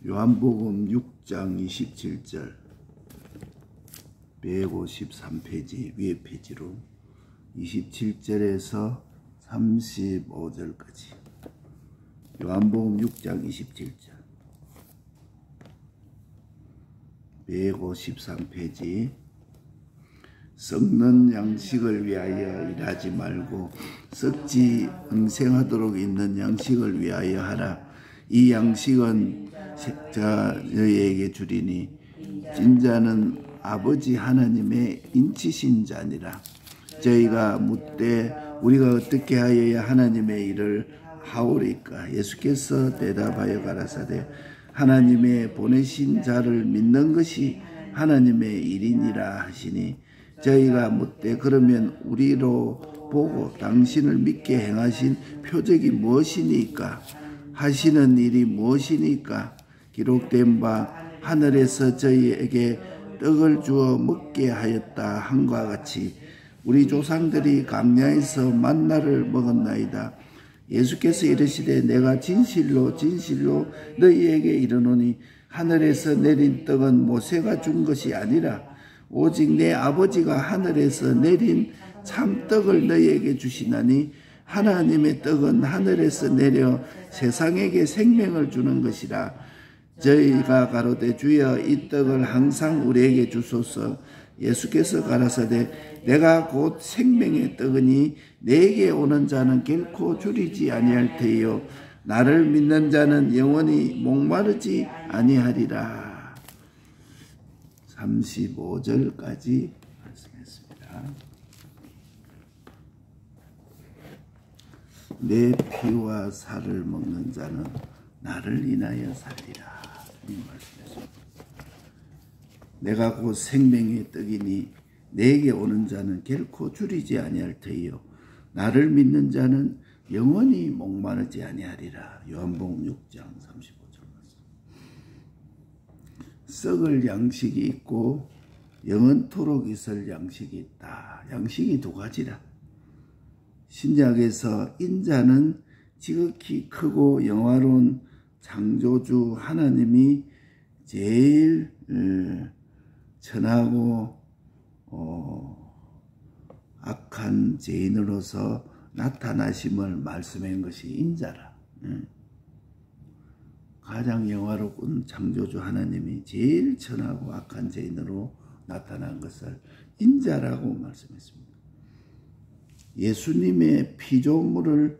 요한복음 6장 27절 153페이지 위에 페이지로 27절에서 35절까지 요한복음 6장 27절 153페이지 썩는 양식을 위하여 일하지 말고 썩지 응생하도록 있는 양식을 위하여 하라. 이 양식은 너희에게 주리니 진자는 아버지 하나님의 인치신 자니라. 저희가 묻되 우리가 어떻게 하여야 하나님의 일을 하오리까? 예수께서 대답하여 가라사대 하나님의 보내신 자를 믿는 것이 하나님의 일이니라 하시니 저희가 묻되 그러면 우리로 보고 당신을 믿게 행하신 표적이 무엇이니까? 하시는 일이 무엇이니까? 기록된 바 하늘에서 저희에게 떡을 주어 먹게 하였다 함과 같이 우리 조상들이 광야에서 만나를 먹었나이다. 예수께서 이르시되 내가 진실로 진실로 너희에게 이르노니 하늘에서 내린 떡은 모세가 준 것이 아니라 오직 내 아버지가 하늘에서 내린 참떡을 너희에게 주시나니 하나님의 떡은 하늘에서 내려 세상에게 생명을 주는 것이라. 저희가 가로되 주여 이 떡을 항상 우리에게 주소서. 예수께서 가라사대 내가 곧 생명의 떡이니 내게 오는 자는 결코 줄이지 아니할 테요 나를 믿는 자는 영원히 목마르지 아니하리라. 35절까지 말씀했습니다. 내 피와 살을 먹는 자는 나를 인하여 살리라. 말씀했습니다. 내가 곧 생명의 떡이니 내게 오는 자는 결코 줄이지 아니할 터이요 나를 믿는 자는 영원히 목마르지 아니하리라. 요한복음 6장 35절 말씀. 썩을 양식이 있고 영원토록 있을 양식이 있다. 양식이 두 가지라. 신약에서 인자는 지극히 크고 영화로운 창조주 하나님이 제일 천하고 악한 죄인으로서 나타나심을 말씀한 것이 인자라. 가장 영화로운 창조주 하나님이 제일 천하고 악한 죄인으로 나타난 것을 인자라고 말씀했습니다. 예수님의 피조물을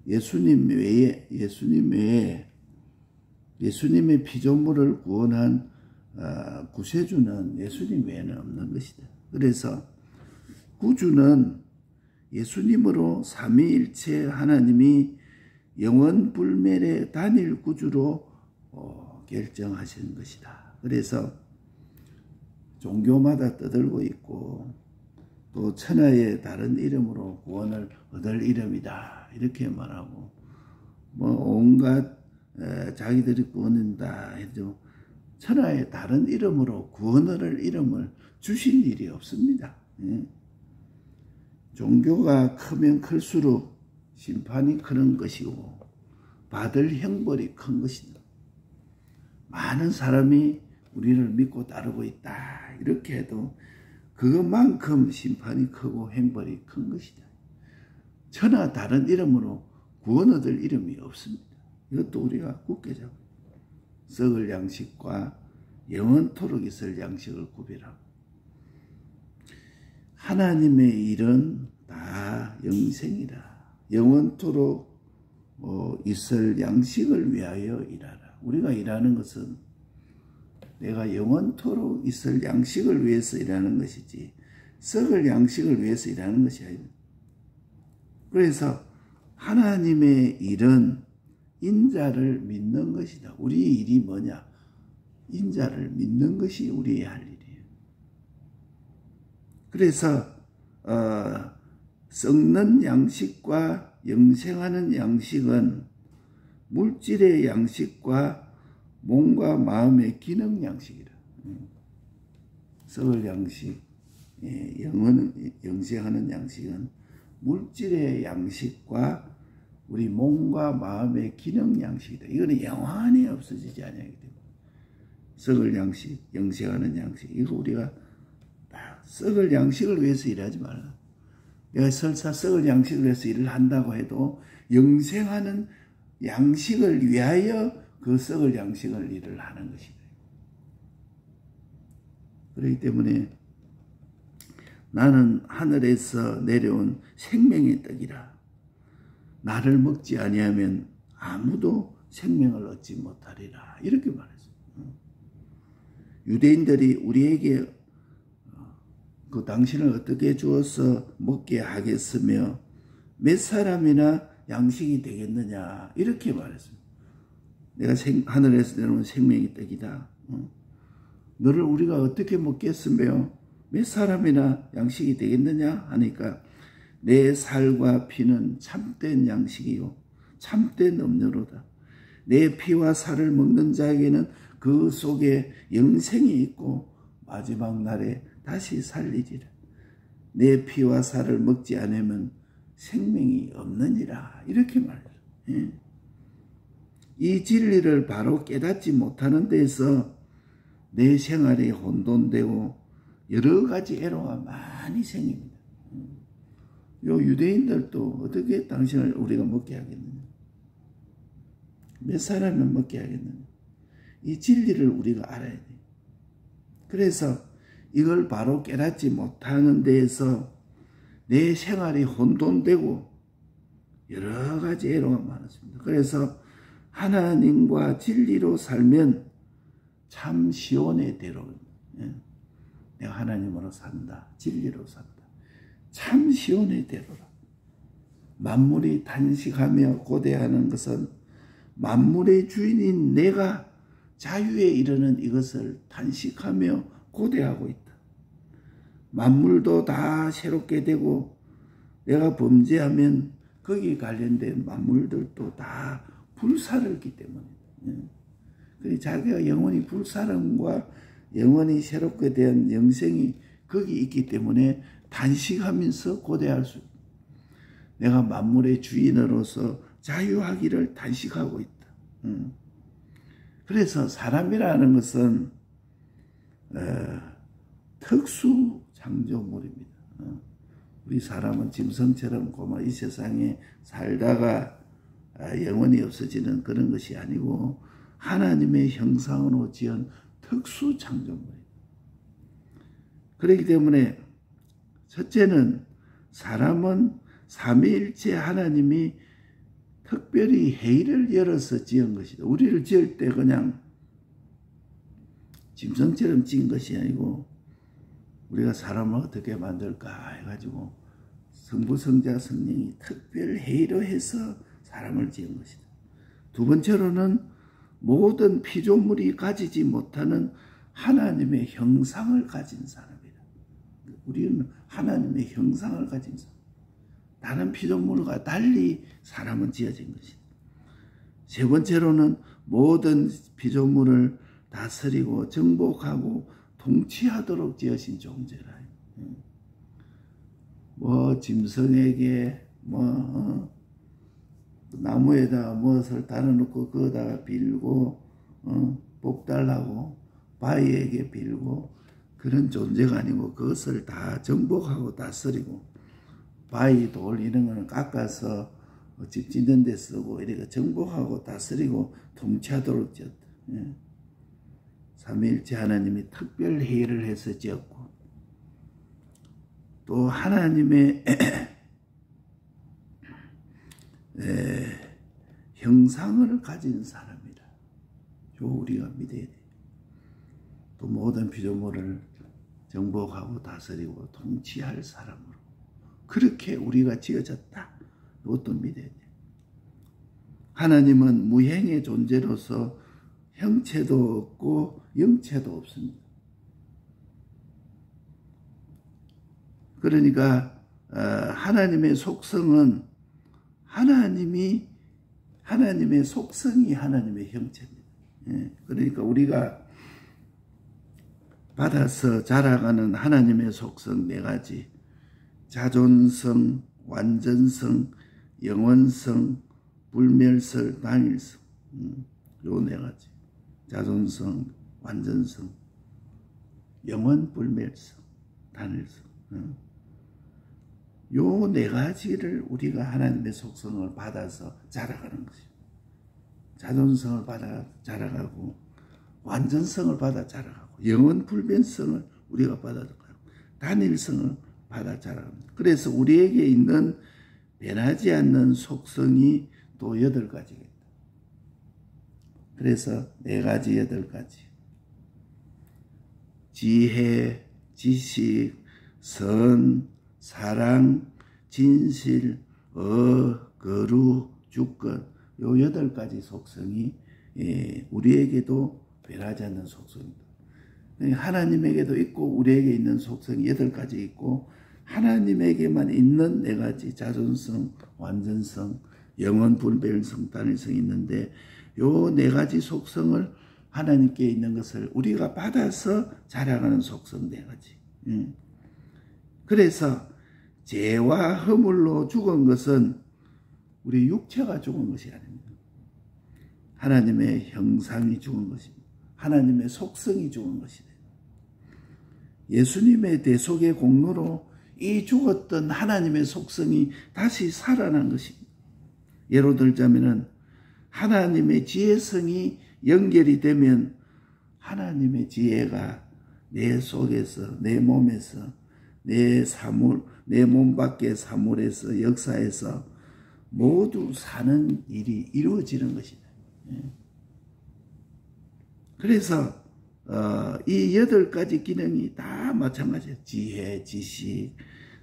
예수님의 피조물을 구원한 구세주는 예수님 외에는 없는 것이다. 그래서 구주는 예수님으로 삼위일체 하나님이 영원불멸의 단일 구주로 결정하신 것이다. 그래서 종교마다 떠들고 있고 또 천하의 다른 이름으로 구원을 얻을 이름이다 이렇게 말하고 온갖 자기들이 구원한다 해도 천하의 다른 이름으로 구원을 얻을 이름을 주신 일이 없습니다. 종교가 크면 클수록 심판이 큰 것이고 받을 형벌이 큰 것이다. 많은 사람이 우리를 믿고 따르고 있다 이렇게 해도 그것만큼 심판이 크고 형벌이 큰 것이다. 천하 다른 이름으로 구원 얻을 이름이 없습니다. 이것도 우리가 굳게 잡고 썩을 양식과 영원토록 있을 양식을 구별하고 하나님의 일은 다 영생이라. 영원토록 있을 양식을 위하여 일하라. 우리가 일하는 것은 내가 영원토록 있을 양식을 위해서 일하는 것이지 썩을 양식을 위해서 일하는 것이 아닙니다. 그래서 하나님의 일은 인자를 믿는 것이다. 우리의 일이 뭐냐? 인자를 믿는 것이 우리의 할 일이에요. 그래서 썩는 양식과 영생하는 양식은 물질의 양식과 몸과 마음의 기능 양식이라. 썩을 양식, 영생하는 양식은 물질의 양식과 우리 몸과 마음의 기능 양식이다. 이거는 영원히 없어지지 않아야기 때문에 썩을 양식, 영생하는 양식, 이거 우리가 썩을 양식을 위해서 일하지 말라. 내가 설사 썩을 양식을 위해서 일을 한다고 해도 영생하는 양식을 위하여 그 썩을 양식을 일을 하는 것이다. 그렇기 때문에 나는 하늘에서 내려온 생명의 떡이라. 나를 먹지 아니하면 아무도 생명을 얻지 못하리라. 이렇게 말했어요. 유대인들이 우리에게 그 당신을 어떻게 주어서 먹게 하겠으며 몇 사람이나 양식이 되겠느냐 이렇게 말했습니다. 내가 하늘에서 내려온 생명의 떡이다. 너를 우리가 어떻게 먹겠으며 몇 사람이나 양식이 되겠느냐 하니까 내 살과 피는 참된 양식이요 참된 음료로다. 내 피와 살을 먹는 자에게는 그 속에 영생이 있고 마지막 날에 다시 살리리라. 내 피와 살을 먹지 않으면 생명이 없느니라. 이렇게 말해요. 예. 이 진리를 바로 깨닫지 못하는 데서 내 생활이 혼돈되고 여러 가지 애로가 많이 생깁니다. 요 유대인들도 어떻게 당신을 우리가 먹게 하겠느냐? 몇 사람을 먹게 하겠느냐? 이 진리를 우리가 알아야 돼요. 그래서 이걸 바로 깨닫지 못하는 데에서 내 생활이 혼돈되고 여러 가지 애로가 많았습니다. 그래서 하나님과 진리로 살면 참 시온의 대로입니다. 내가 하나님으로 산다. 진리로 산다. 참 시온의 대로라. 만물이 탄식하며 고대하는 것은 만물의 주인인 내가 자유에 이르는 이것을 탄식하며 고대하고 있다. 만물도 다 새롭게 되고 내가 범죄하면 거기에 관련된 만물들도 다 불살았기 때문이다. 그래서 자기가 영원히 불사름과 영원히 새롭게 된 영생이 거기 있기 때문에 단식하면서 고대할 수 있다. 내가 만물의 주인으로서 자유하기를 단식하고 있다. 그래서 사람이라는 것은 특수 창조물입니다. 우리 사람은 짐승처럼 고마 이 세상에 살다가 영원히 없어지는 그런 것이 아니고 하나님의 형상으로 지은 특수 창조물입니다. 그렇기 때문에 첫째는 사람은 삼위일체 하나님이 특별히 해를 열어서 지은 것이다. 우리를 지을 때 그냥 짐승처럼 지은 것이 아니고 우리가 사람을 어떻게 만들까 해가지고 성부, 성자, 성령이 특별 해로 해서 사람을 지은 것이다. 두 번째로는 모든 피조물이 가지지 못하는 하나님의 형상을 가진 사람이다. 우리는 하나님의 형상을 가진 사람. 다른 피조물과 달리 사람은 지어진 것이다. 세 번째로는 모든 피조물을 다스리고 정복하고 통치하도록 지으신 존재라. 짐승에게 나무에다가 무엇을 달아놓고 그거다가 빌고 복 달라고 바위에게 빌고 그런 존재가 아니고 그것을 다 정복하고 다스리고 바위 돌 이런 거는 깎아서 집 짓는 데 쓰고 이렇게 정복하고 다스리고 통치하도록 지었다. 삼위일체 하나님이 특별 회의를 해서 지었고 또 하나님의 형상을 가진 사람이라. 우리가 믿어야 돼. 또 모든 피조물을 정복하고 다스리고 통치할 사람으로 그렇게 우리가 지어졌다. 이것도 믿어야 돼. 하나님은 무형의 존재로서 형체도 없고 영체도 없습니다. 그러니까 하나님의 속성은 하나님의 속성이 하나님의 형체입니다. 그러니까 우리가 받아서 자라가는 하나님의 속성 네 가지, 자존성, 완전성, 영원성, 불멸설, 단일성. 요 네 가지. 자존성, 완전성, 영원 불멸성, 단일성. 요 네 가지를 우리가 하나님의 속성을 받아서 자라가는 것이죠. 자존성을 받아 자라가고, 완전성을 받아 자라가고, 영원 불변성을 우리가 받아 자라가고, 단일성을 받아 자라갑니다. 그래서 우리에게 있는 변하지 않는 속성이 또 8가지겠다. 그래서 4가지, 8가지. 지혜, 지식, 선, 사랑, 진실, 거룩, 주권. 요 8가지 속성이 우리에게도 변하지 않는 속성입니다. 하나님에게도 있고 우리에게 있는 속성이 8가지 있고, 하나님에게만 있는 4가지, 자존성, 완전성, 영원 불변성, 단일성이 있는데, 요 4가지 속성을 하나님께 있는 것을 우리가 받아서 자라가는 속성 4가지. 그래서 죄와 허물로 죽은 것은 우리 육체가 죽은 것이 아닙니다. 하나님의 형상이 죽은 것입니다. 하나님의 속성이 죽은 것이다. 예수님의 대속의 공로로 이 죽었던 하나님의 속성이 다시 살아난 것입니다. 예로 들자면은 하나님의 지혜성이 연결이 되면 하나님의 지혜가 내 속에서, 내 몸에서, 내 몸 밖의 사물에서, 역사에서 모두 사는 일이 이루어지는 것이다. 그래서 이 8가지 기능이 다 마찬가지예요. 지혜, 지식,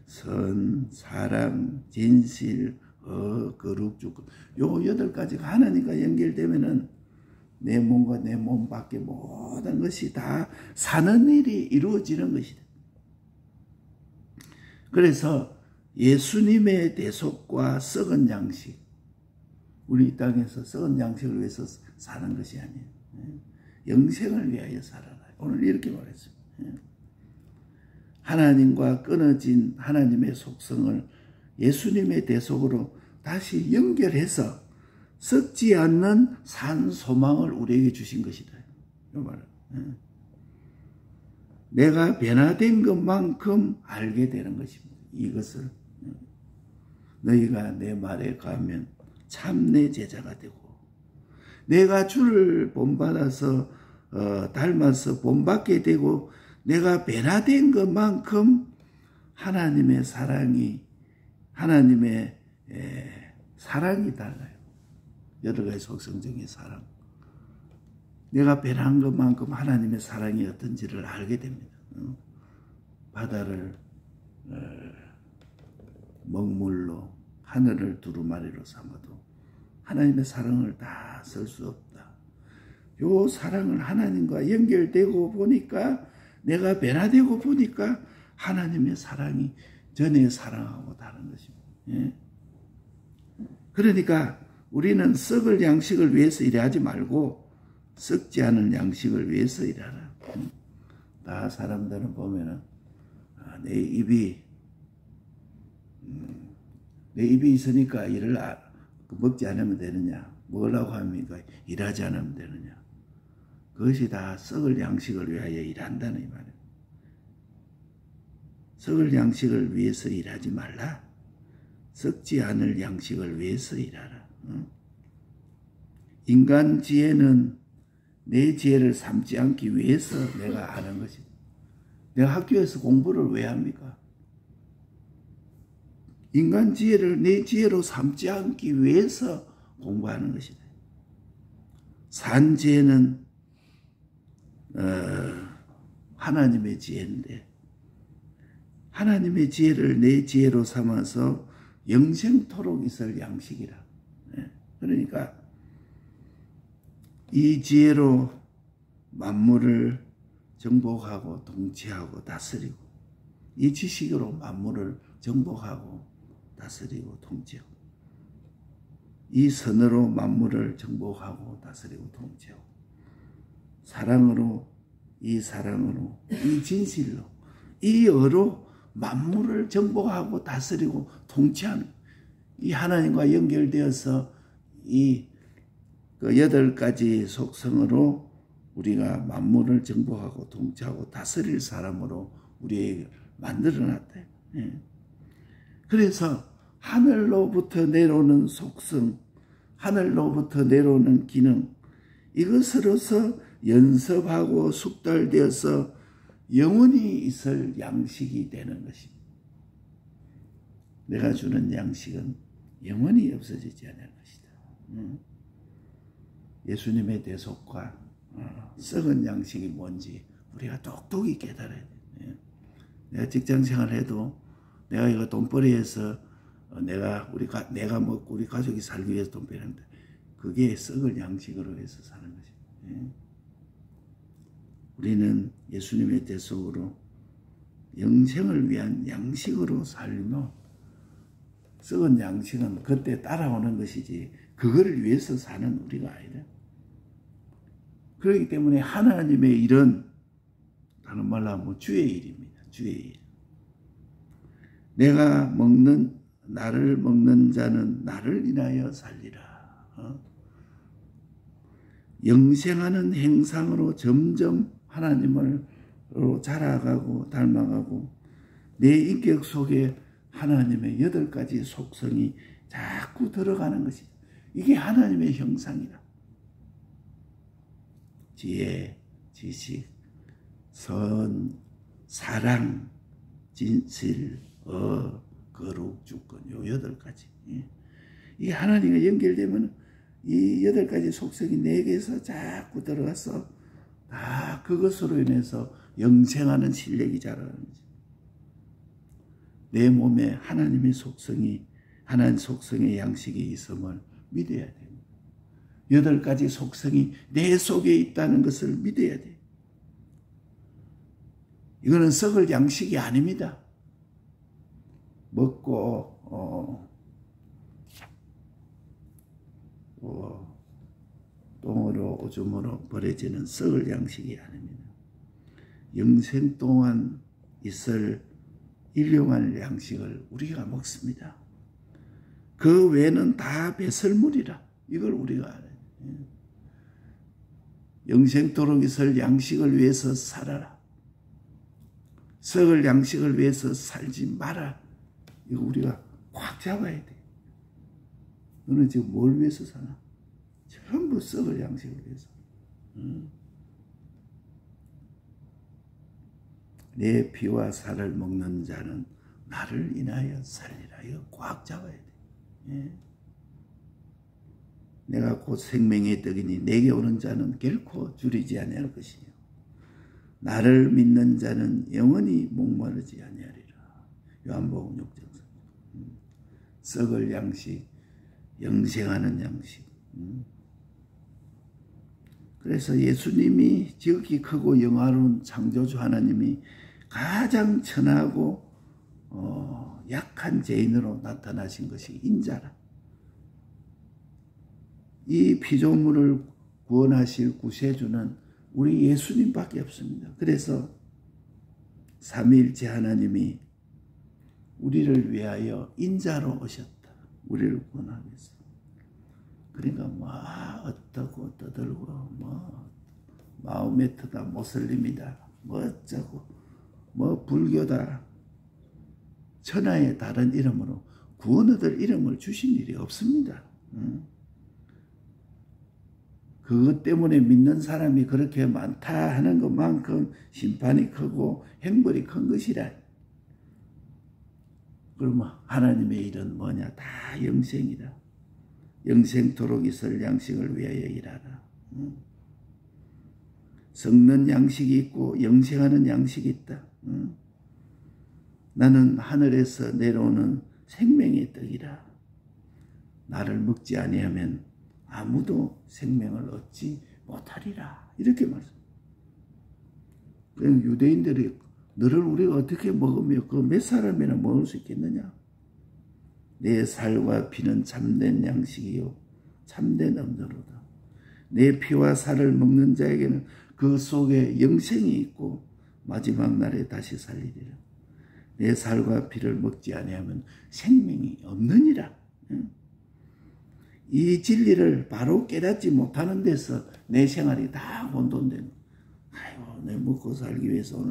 선, 사랑, 진실, 거룩, 주권. 요 8가지가 하나님과 연결되면은 내 몸과 내 몸 밖의 모든 것이 다 사는 일이 이루어지는 것이다. 그래서 예수님의 대속과 썩은 양식, 우리 이 땅에서 썩은 양식을 위해서 사는 것이 아니에요. 영생을 위하여 살아라. 오늘 이렇게 말했습니다. 하나님과 끊어진 하나님의 속성을 예수님의 대속으로 다시 연결해서 썩지 않는 산 소망을 우리에게 주신 것이다. 이 말은. 내가 변화된 것만큼 알게 되는 것입니다. 이것을 너희가 내 말에 가면 참 내 제자가 되고, 내가 주를 본받아서 닮아서 본받게 되고, 내가 변화된 것만큼 하나님의 사랑이 달라요. 8가지 속성 중에 사랑. 내가 변한 것만큼 하나님의 사랑이 어떤지를 알게 됩니다. 바다를 먹물로, 하늘을 두루마리로 삼아도 하나님의 사랑을 다 쓸 수 없다. 요 사랑을 하나님과 연결되고 보니까, 내가 변화되고 보니까 하나님의 사랑이 전의 사랑하고 다른 것입니다. 그러니까 우리는 썩을 양식을 위해서 일하지 말고 썩지 않은 양식을 위해서 일하라. 다 사람들은 보면은 내 입이 있으니까 일을 먹지 않으면 되느냐, 먹으려고 합니까? 일하지 않으면 되느냐. 그것이 다 썩을 양식을 위하여 일한다는 이 말이에요. 썩을 양식을 위해서 일하지 말라. 썩지 않을 양식을 위해서 일하라. 인간 지혜는 내 지혜를 삼지 않기 위해서 내가 하는 것입니다. 내가 학교에서 공부를 왜 합니까? 인간 지혜를 내 지혜로 삼지 않기 위해서 공부하는 것이다. 산 지혜는 하나님의 지혜인데, 하나님의 지혜를 내 지혜로 삼아서 영생토록 있을 양식이라. 그러니까 이 지혜로 만물을 정복하고 통치하고 다스리고, 이 지식으로 만물을 정복하고 다스리고 통치하고, 이 선으로 만물을 정복하고 다스리고 통치하고, 사랑으로, 이 진실로, 이 어로 만물을 정복하고 다스리고 통치하는, 이 하나님과 연결되어서 그 8가지 속성으로 우리가 만물을 정복하고 통치하고 다스릴 사람으로 우리에게 만들어놨대. 예. 그래서 하늘로부터 내려오는 속성, 하늘로부터 내려오는 기능, 이것으로서 연습하고 숙달되어서 영원히 있을 양식이 되는 것입니다. 내가 주는 양식은 영원히 없어지지 않을 것이다. 예수님의 대속과 썩은 양식이 뭔지 우리가 똑똑히 깨달아야 돼. 내가 직장생활 해도 내가 이거 돈벌이해서 내가 먹고 우리 가족이 살기 위해서 돈 버는데 그게 썩을 양식으로 해서 사는 것입니다. 우리는 예수님의 대속으로 영생을 위한 양식으로 살면 썩은 양식은 그때 따라오는 것이지 그거를 위해서 사는 우리가 아니다. 그렇기 때문에 하나님의 일은 다른 말로 하면 주의 일입니다. 주의 일. 나를 먹는 자는 나를 인하여 살리라. 영생하는 행상으로 점점 하나님을 자라가고 닮아가고 내 인격 속에 하나님의 8가지 속성이 자꾸 들어가는 것이다. 이게 하나님의 형상이다. 지혜, 지식, 선, 사랑, 진실, 거룩, 주권, 요 8가지. 이 하나님과 연결되면 이 8가지 속성이 내게서 자꾸 들어가서 다 그것으로 인해서 영생하는 실력이 자라는 거지. 내 몸에 하나님의 속성이, 하나님 속성의 양식이 있음을 믿어야 됩니다. 8가지 속성이 내 속에 있다는 것을 믿어야 돼. 이거는 썩을 양식이 아닙니다. 먹고 똥으로 오줌으로 버려지는 썩을 양식이 아닙니다. 영생 동안 있을 일용할 양식을 우리가 먹습니다. 그 외에는 다 배설물이라. 이걸 우리가 알아요. 영생토록 있을 양식을 위해서 살아라. 썩을 양식을 위해서 살지 마라. 이거 우리가 확 잡아야 돼. 너는 지금 뭘 위해서 사나? 전부 썩을 양식을 위해서. 내 피와 살을 먹는 자는 나를 인하여 살리라. 이거 꽉 잡아야 돼. 예. 내가 곧 생명의 떡이니 내게 오는 자는 결코 줄이지 아니할 것이요 나를 믿는 자는 영원히 목마르지 아니하리라. 요한복음 6장. 썩을 양식, 영생하는 양식. 그래서 예수님이 지극히 크고 영화로운 창조주 하나님이 가장 천하고 약한 죄인으로 나타나신 것이 인자라. 이 피조물을 구원하실 구세주는 우리 예수님밖에 없습니다. 그래서 삼위일체 하나님이 우리를 위하여 인자로 오셨다. 우리를 구원하기 위해서. 그러니까 어떠고 떠들고 마호메트다, 모슬림이다, 어쩌고 불교다, 천하의 다른 이름으로 구원 얻을 이름을 주신 일이 없습니다. 그것 때문에 믿는 사람이 그렇게 많다 하는 것만큼 심판이 크고 형벌이 큰 것이라. 그러면 하나님의 일은 뭐냐? 다 영생이다. 영생토록 있을 양식을 위하여 일하라. 썩는 양식이 있고 영생하는 양식이 있다. 나는 하늘에서 내려오는 생명의 떡이라. 나를 먹지 아니하면 아무도 생명을 얻지 못하리라. 이렇게 말씀합니다. 유대인들이 너를 우리가 어떻게 먹으며 그 몇 사람이나 먹을 수 있겠느냐? 내 살과 피는 참된 양식이요 참된 음료로다. 내 피와 살을 먹는 자에게는 그 속에 영생이 있고 마지막 날에 다시 살리리라. 내 살과 피를 먹지 아니하면 생명이 없느니라. 이 진리를 바로 깨닫지 못하는 데서 내 생활이 다 혼돈된 거야. 아이고, 내 먹고 살기 위해서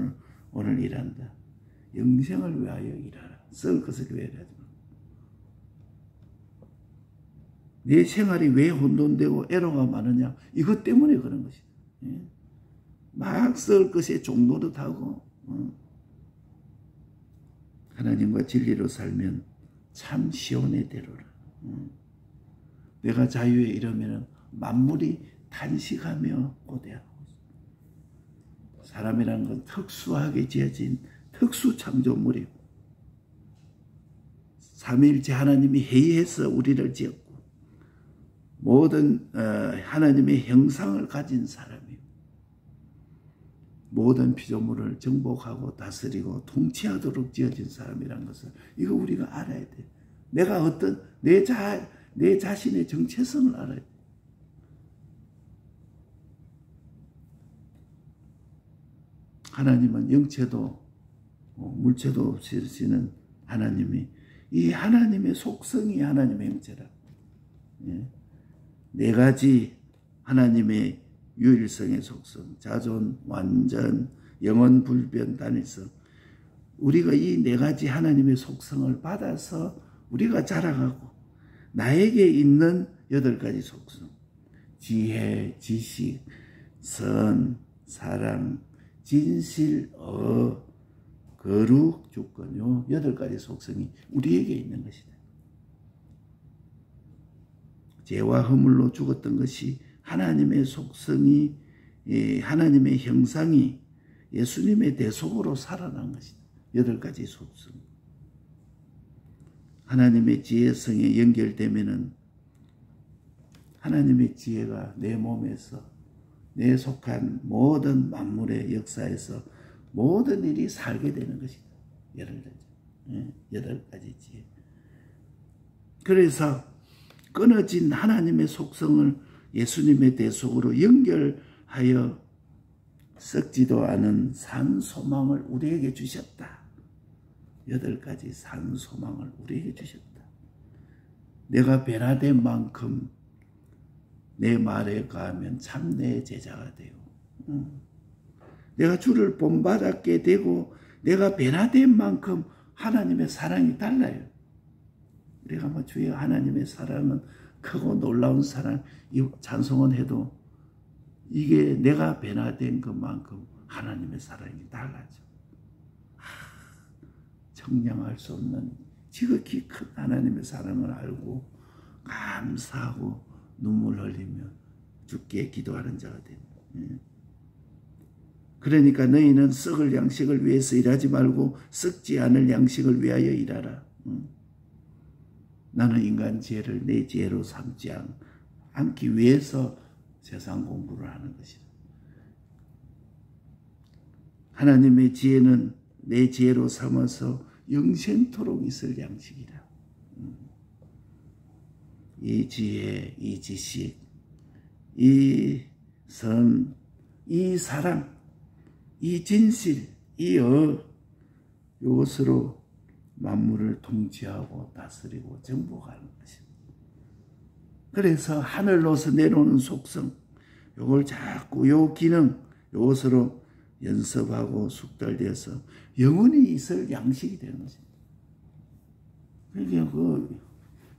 오늘 일한다. 영생을 위하여 일하라. 썩을 것을 위하여 일하지 마. 내 생활이 왜 혼돈되고 애로가 많으냐? 이것 때문에 그런 것이다. 막 썩을 것에 종노릇하고 하나님과 진리로 살면 참 시온의 대로라. 내가 자유에 이르면 만물이 단식하며 고대하고 있습니다. 사람이라는 건 특수하게 지어진 특수 창조물이고 삼위일체 하나님이 회의해서 우리를 지었고 모든 하나님의 형상을 가진 사람이고 모든 피조물을 정복하고 다스리고 통치하도록 지어진 사람이라는 것을 이거 우리가 알아야 돼. 내가 어떤 내 자신의 정체성을 알아야 돼. 하나님은 영체도 물체도 없으시는 하나님이 이 하나님의 속성이 하나님의 형체라. 네 가지 하나님의 유일성의 속성, 자존, 완전, 영원, 불변, 단일성. 우리가 이 네 가지 하나님의 속성을 받아서 우리가 자라가고 나에게 있는 8가지 속성, 지혜, 지식, 선, 사랑, 진실, 거룩, 주권, 요 8가지 속성이 우리에게 있는 것이다. 죄와 허물로 죽었던 것이 하나님의 속성이 하나님의 형상이 예수님의 대속으로 살아난 것이다. 8가지 속성. 하나님의 지혜성에 연결되면은 하나님의 지혜가 내 몸에서 내 속한 모든 만물의 역사에서 모든 일이 살게 되는 것이다. 8가지 지혜. 그래서 끊어진 하나님의 속성을 예수님의 대속으로 연결하여 썩지도 않은 산 소망을 우리에게 주셨다. 8가지 산 소망을 우리에게 주셨다. 내가 변화된 만큼 내 말에 가하면 참 내 제자가 되고 내가 주를 본받았게 되고 내가 변화된 만큼 하나님의 사랑이 달라요. 우리가 뭐 주여 하나님의 사랑은 크고 놀라운 사랑 이 찬송은 해도 이게 내가 변화된 것만큼 하나님의 사랑이 달라져. 청량할 수 없는 지극히 큰 하나님의 사랑을 알고 감사하고 눈물 흘리며 주께 기도하는 자가 됩니다. 그러니까 너희는 썩을 양식을 위해서 일하지 말고 썩지 않을 양식을 위하여 일하라. 나는 인간 지혜를 내 지혜로 삼지 않기 위해서 세상 공부를 하는 것이다. 하나님의 지혜는 내 지혜로 삼아서 영생토록 있을 양식이다. 이 지혜, 이 지식, 이 선, 이 사랑, 이 진실, 이 이것으로 만물을 통치하고 다스리고 정복하는 것입니다. 그래서 하늘로서 내려오는 속성, 요걸 자꾸 요 기능, 요것으로 연습하고 숙달되어서 영원히 있을 양식이 되는 것입니다. 그러니까 그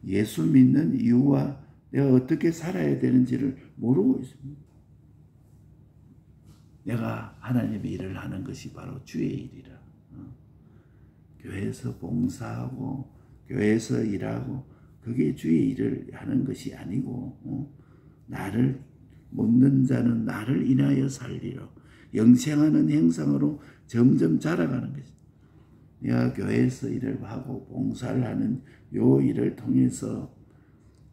예수 믿는 이유와 내가 어떻게 살아야 되는지를 모르고 있습니다. 내가 하나님의 일을 하는 것이 바로 주의 일이라. 교회에서 봉사하고 교회에서 일하고 그게 주의 일을 하는 것이 아니고 나를 먹는 자는 나를 인하여 살리라. 영생하는 형상으로 점점 자라가는 것이다. 내가 교회에서 일을 하고 봉사를 하는 요 일을 통해서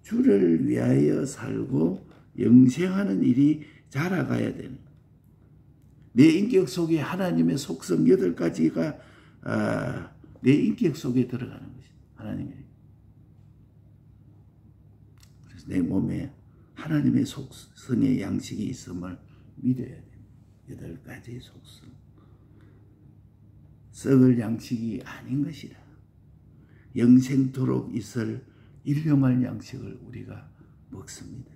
주를 위하여 살고 영생하는 일이 자라가야 되는 거야. 내 인격 속에 하나님의 속성 8가지가 내 인격 속에 들어가는 것이다. 하나님의. 그래서 내 몸에 하나님의 속성의 양식이 있음을 믿어야 됩니다. 8가지 속성. 썩을 양식이 아닌 것이라. 영생토록 있을 일용할 양식을 우리가 먹습니다.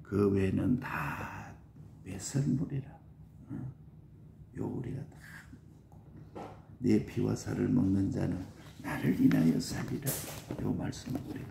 그 외에는 다 배설물이라. 요 우리가 다 먹고 내 피와 살을 먹는 자는 나를 인하여 살리라. 요 말씀을 우리가